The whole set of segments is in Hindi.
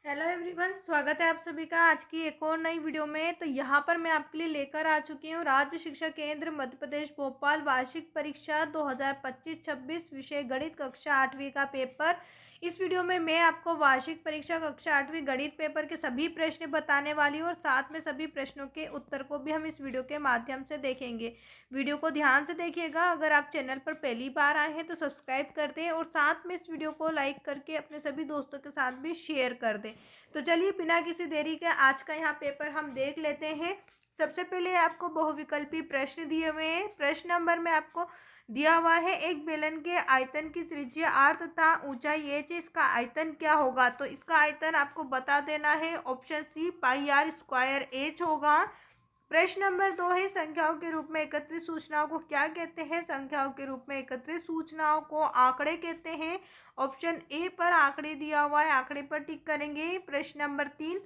हेलो एवरीवन, स्वागत है आप सभी का आज की एक और नई वीडियो में। तो यहाँ पर मैं आपके लिए लेकर आ चुकी हूँ राज्य शिक्षा केंद्र मध्य प्रदेश भोपाल वार्षिक परीक्षा 2025-26 विषय गणित कक्षा 8वीं का पेपर। इस वीडियो में मैं आपको वार्षिक परीक्षा कक्षा 8वीं गणित पेपर के सभी प्रश्न बताने वाली हूँ और साथ में सभी प्रश्नों के उत्तर को भी हम इस वीडियो के माध्यम से देखेंगे। वीडियो को ध्यान से देखिएगा। अगर आप चैनल पर पहली बार आए हैं तो सब्सक्राइब कर दें और साथ में इस वीडियो को लाइक करके अपने सभी दोस्तों के साथ भी शेयर कर दें। तो चलिए बिना किसी देरी के आज का यहाँ पेपर हम देख लेते हैं। सबसे पहले आपको बहुविकल्पी प्रश्न दिए हुए हैं। प्रश्न नंबर में आपको दिया हुआ है, एक बेलन के आयतन की त्रिज्या r तथा ऊंचाई h है, इसका आयतन क्या होगा? तो इसका आयतन आपको बता देना है। Option C pi r square h होगा। प्रश्न नंबर 2 है, संख्याओं के रूप में एकत्रित सूचनाओं को क्या कहते हैं? संख्याओं के रूप में एकत्रित सूचनाओं को आंकड़े कहते हैं। ऑप्शन ए पर आंकड़े दिया हुआ है, आंकड़े पर टिक करेंगे। प्रश्न नंबर 3,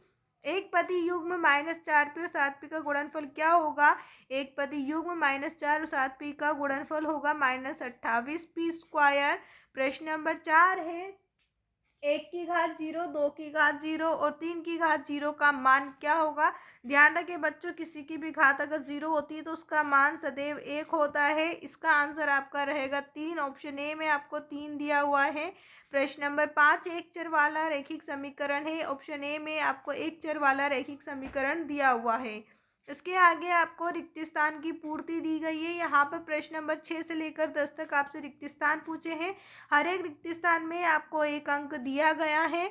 एक पदी युग्म -4p और 7p का गुणनफल क्या होगा? एक पदी युग्म -4 और 7p का गुणनफल होगा -28p स्क्वायर। प्रश्न नंबर 4 है, 1 की घात 0, 2 की घात 0 और 3 की घात 0 का मान क्या होगा? ध्यान रखें बच्चों, किसी की भी घात अगर 0 होती है तो उसका मान सदैव 1 होता है। इसका आंसर आपका रहेगा 3। ऑप्शन ए में आपको 3 दिया हुआ है। प्रश्न नंबर 5, एक चर वाला रैखिक समीकरण है। ऑप्शन ए में आपको एक चर वाला रैखिक समीकरण दिया हुआ है। इसके आगे आपको रिक्त स्थान की पूर्ति दी गई है। यहाँ पर प्रश्न नंबर 6 से लेकर 10 तक आपसे रिक्त स्थान पूछे हैं। हर एक रिक्त स्थान में आपको एक अंक दिया गया है।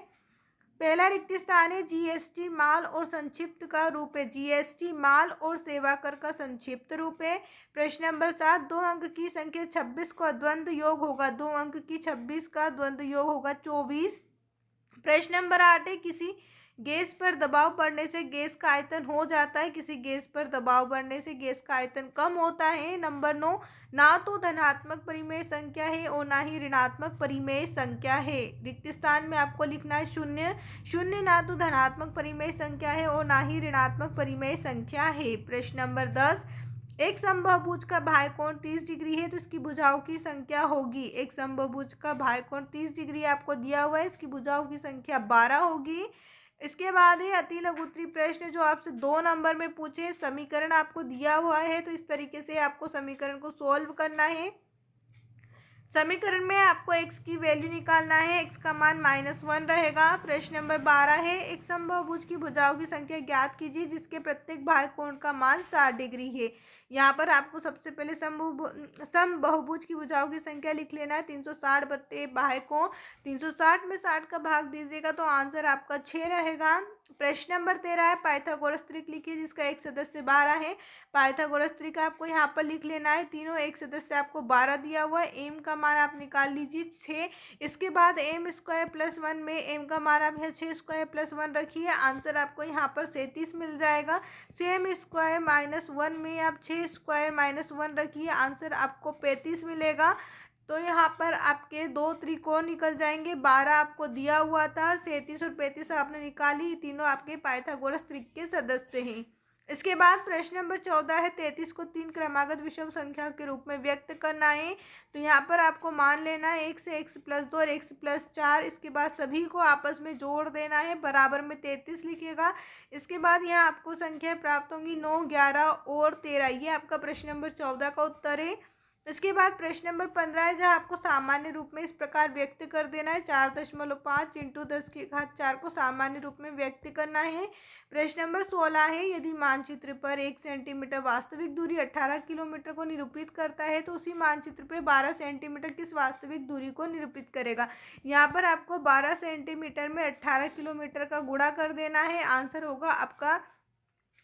पहला रिक्त स्थान है, जीएसटी माल और संक्षिप्त का रूप है। जीएसटी माल और सेवा कर का संक्षिप्त रूप है। प्रश्न नंबर 7, 2 अंक की संख्या 26 का द्वंद्व योग होगा। 2 अंक की 26 का द्वंद्व योग होगा 24। प्रश्न नंबर 8 है, किसी गैस पर दबाव पड़ने से गैस का आयतन हो जाता है, किसी गैस पर दबाव बढ़ने से गैस का आयतन कम होता है। नंबर 9, ना तो धनात्मक परिमेय संख्या है और ना ही ऋणात्मक परिमेय संख्या है। रिक्त स्थान में आपको लिखना है शून्य। शून्य ना तो धनात्मक परिमेय संख्या है और ना ही ऋणात्मक परिमेय संख्या है। प्रश्न नंबर 10, एक समबाहुभुज का बाह्य कोण 30 डिग्री है तो इसकी भुजाओं की संख्या होगी। एक समबाहुभुज का बाह्य कोण 30 डिग्री आपको दिया हुआ है, इसकी भुजाओं की संख्या 12 होगी। इसके बाद है अति लघु उत्तरीय प्रश्न जो आपसे 2 नंबर में पूछे। समीकरण आपको दिया हुआ है तो इस तरीके से आपको समीकरण को सोल्व करना है। समीकरण में आपको x की वैल्यू निकालना है, x का मान -1 रहेगा। प्रश्न नंबर 12 है, एक समबाहुभुज की भुजाओं की संख्या ज्ञात कीजिए जिसके प्रत्येक बाह्य कोण का मान 60 डिग्री है। यहाँ पर आपको सबसे पहले समबाहुभुज की भुजाओं की संख्या लिख लेना है, 360 बटे बाह्य कोण। 360 में 60 का भाग दीजिएगा तो आंसर आपका 6 रहेगा। प्रश्न नंबर 13 है, पाइथागोरस त्रिक लिखिए जिसका एक सदस्य 12 है। पाइथागोरस त्रिक आपको यहाँ पर लिख लेना है, तीनों एक सदस्य आपको 12 दिया हुआ है। एम का मान आप निकाल लीजिए 6। इसके बाद एम स्क्वायर प्लस 1 में एम का मान आप यहाँ 6 स्क्वायर प्लस 1 रखिए, आंसर आपको यहाँ पर 37 मिल जाएगा। सेम स्क्वायर -1 में आप 6 स्क्वायर -1 रखिए, आंसर आपको 35 मिलेगा। तो यहाँ पर आपके 2 त्रिकोण निकल जाएंगे। 12 आपको दिया हुआ था, 37 और 35 आपने निकाली, तीनों आपके पाइथागोरस त्रिक के सदस्य हैं। इसके बाद प्रश्न नंबर 14 है, 33 को 3 क्रमागत विषम संख्या के रूप में व्यक्त करना है। तो यहाँ पर आपको मान लेना है 1 से x प्लस 2 और x प्लस 4। इसके बाद सभी को आपस में जोड़ देना है, बराबर में 33 लिखिएगा। इसके बाद यहाँ आपको संख्या प्राप्त होंगी 9, 11 और 13। ये आपका प्रश्न नंबर 14 का उत्तर है। इसके बाद प्रश्न नंबर 15 है, जहाँ आपको सामान्य रूप में इस प्रकार व्यक्त कर देना है, 4.5 इंटू 10⁴ को सामान्य रूप में व्यक्त करना है। प्रश्न नंबर 16 है, यदि मानचित्र पर 1 सेंटीमीटर वास्तविक दूरी 18 किलोमीटर को निरूपित करता है तो उसी मानचित्र पर 12 सेंटीमीटर किस वास्तविक दूरी को निरूपित करेगा? यहाँ पर आपको 12 सेंटीमीटर में 18 किलोमीटर का गुणा कर देना है, आंसर होगा आपका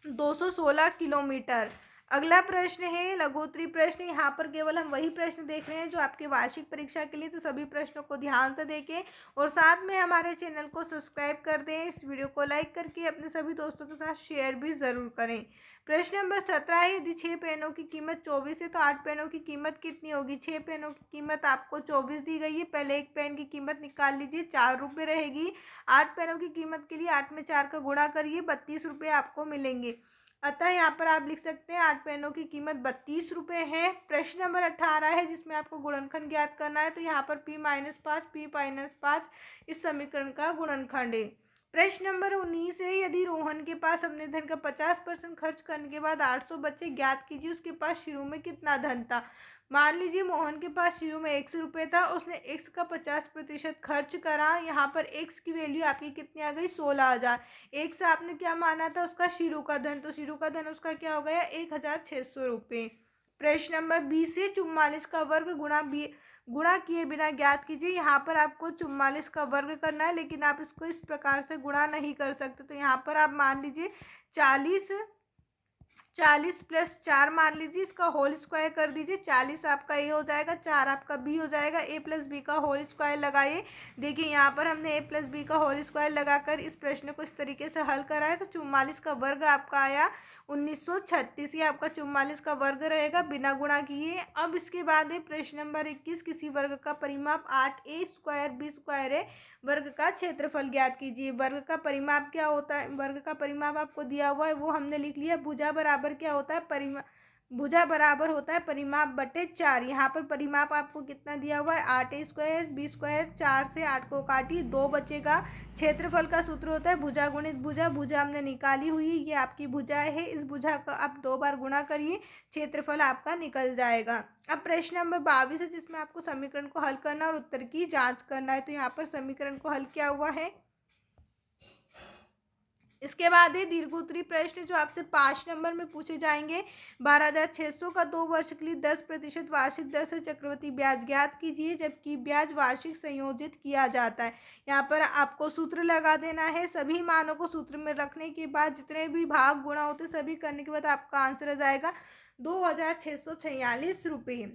216 किलोमीटर। अगला प्रश्न है लघु उत्तरीय प्रश्न। यहाँ पर केवल हम वही प्रश्न देख रहे हैं जो आपके वार्षिक परीक्षा के लिए, तो सभी प्रश्नों को ध्यान से देखें और साथ में हमारे चैनल को सब्सक्राइब कर दें। इस वीडियो को लाइक करके अपने सभी दोस्तों के साथ शेयर भी ज़रूर करें। प्रश्न नंबर 17 है, यदि 6 पेनों की कीमत 24 है तो 8 पेनों की कीमत कितनी होगी? 6 पेनों की कीमत आपको 24 दी गई है। पहले एक पेन की कीमत निकाल लीजिए, 4 रुपये रहेगी। 8 पेनों की कीमत के लिए 8 में 4 का गुणा करिए, 32 रुपये आपको मिलेंगे। अतः यहाँ पर आप लिख सकते हैं 8 पेनों की कीमत 32 रुपये है। प्रश्न नंबर 18 है, जिसमें आपको गुणनखंड ज्ञात करना है। तो यहाँ पर p-5 p-5 इस समीकरण का गुणनखंड है। प्रश्न नंबर 19 है, यदि रोहन के पास अपने धन का 50% खर्च करने के बाद 800 बचे, ज्ञात कीजिए उसके पास शुरू में कितना धन था। मान लीजिए मोहन के पास शुरू में 100 रुपये था, उसने x का 50% खर्च करा। यहाँ पर x की वैल्यू आपकी कितनी आ गई, 16,000। x आपने क्या माना था, उसका शुरू का धन, तो शुरू का धन उसका क्या हो गया, 1,600 रुपये। प्रश्न नंबर 20 है, 44 का वर्ग गुणा किए बिना ज्ञात कीजिए। यहाँ पर आपको 44 का वर्ग करना है, लेकिन आप इसको इस प्रकार से गुणा नहीं कर सकते। तो यहाँ पर आप मान लीजिए 40 प्लस 4 मान लीजिए, इसका होल स्क्वायर कर दीजिए। 40 आपका ए हो जाएगा, 4 आपका बी हो जाएगा। ए प्लस बी का होल स्क्वायर लगाइए। देखिए यहाँ पर हमने ए प्लस बी का होल स्क्वायर लगाकर इस प्रश्न को इस तरीके से हल करा है। तो 44 का वर्ग आपका आया 1936। ये आपका 44 का वर्ग रहेगा बिना गुणा किए। अब इसके बाद है प्रश्न नंबर 21, किसी वर्ग का परिमाप 8a स्क्वायर b स्क्वायर है, वर्ग का क्षेत्रफल ज्ञात कीजिए। वर्ग का परिमाप क्या होता है, वर्ग का परिमाप आपको दिया हुआ है वो हमने लिख लिया। भुजा बराबर क्या होता है, भुजा बराबर होता है परिमाप बटे 4। यहाँ पर परिमाप आपको कितना दिया हुआ है, 8a स्क्वायर b स्क्वायर, 4 से 8 को काटिए 2 बचेगा। क्षेत्रफल का सूत्र होता है भुजा गुणित भुजा। भुजा हमने निकाली हुई है, ये आपकी भुजा है। इस भुजा का आप 2 बार गुणा करिए, क्षेत्रफल आपका निकल जाएगा। अब प्रश्न नंबर 22 है, जिसमें आपको समीकरण को हल करना और उत्तर की जांच करना है। तो यहाँ पर समीकरण को हल किया हुआ है। इसके बाद है दीर्घोत्तरी प्रश्न, जो आपसे 5 नंबर में पूछे जाएंगे। 12,600 का 2 वर्ष के लिए 10% वार्षिक दर से चक्रवृद्धि ब्याज ज्ञात कीजिए, जबकि ब्याज वार्षिक संयोजित किया जाता है। यहाँ पर आपको सूत्र लगा देना है। सभी मानों को सूत्र में रखने के बाद जितने भी भाग गुणा होते सभी करने के बाद आपका आंसर आ जाएगा 2,646 रुपये।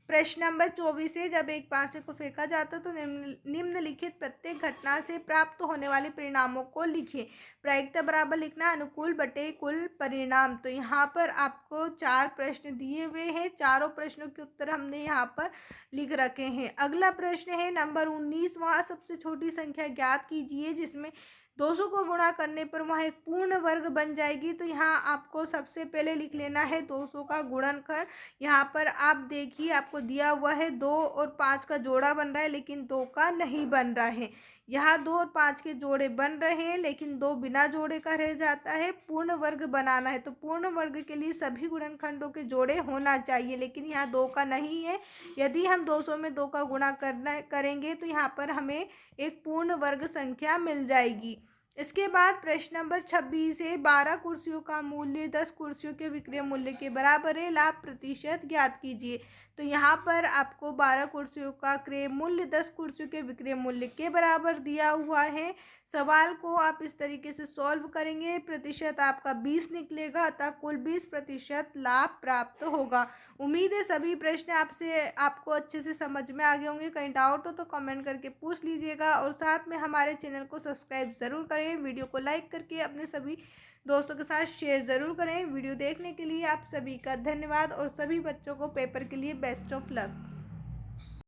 प्रश्न नंबर 24 है, जब एक पासे को फेंका जाता तो निम्नलिखित प्रत्येक घटना से प्राप्त होने वाले परिणामों को लिखिए। प्रायिकता बराबर लिखना, अनुकूल बटे कुल परिणाम। तो यहाँ पर आपको 4 प्रश्न दिए हुए हैं, चारों प्रश्नों के उत्तर हमने यहाँ पर लिख रखे हैं। अगला प्रश्न है नंबर 19, वहाँ सबसे छोटी संख्या ज्ञात कीजिए जिसमें 200 को गुणा करने पर वहाँ एक पूर्ण वर्ग बन जाएगी। तो यहाँ आपको सबसे पहले लिख लेना है 200 का गुणनखंड। यहाँ पर आप देखिए आपको दिया हुआ है 2 और 5 का जोड़ा बन रहा है, लेकिन 2 का नहीं बन रहा है। यहाँ 2 और 5 के जोड़े बन रहे हैं, लेकिन 2 बिना जोड़े का रह जाता है। पूर्ण वर्ग बनाना है, तो पूर्ण वर्ग के लिए सभी गुणनखंडों के जोड़े होना चाहिए, लेकिन यहाँ 2 का नहीं है। यदि हम 200 में 2 का गुणा करेंगे तो यहाँ पर हमें एक पूर्ण वर्ग संख्या मिल जाएगी। इसके बाद प्रश्न नंबर 26 है, 12 कुर्सियों का मूल्य 10 कुर्सियों के विक्रय मूल्य के बराबर है, लाभ प्रतिशत ज्ञात कीजिए। तो यहाँ पर आपको 12 कुर्सियों का क्रय मूल्य 10 कुर्सियों के विक्रय मूल्य के बराबर दिया हुआ है। सवाल को आप इस तरीके से सॉल्व करेंगे, प्रतिशत आपका 20 निकलेगा, अतः कुल 20% लाभ प्राप्त होगा। उम्मीद है सभी प्रश्न आपको अच्छे से समझ में आ गए होंगे। कहीं डाउट हो तो कमेंट करके पूछ लीजिएगा, और साथ में हमारे चैनल को सब्सक्राइब ज़रूर करें। वीडियो को लाइक करके अपने सभी दोस्तों के साथ शेयर ज़रूर करें। वीडियो देखने के लिए आप सभी का धन्यवाद, और सभी बच्चों को पेपर के लिए बेस्ट ऑफ लक।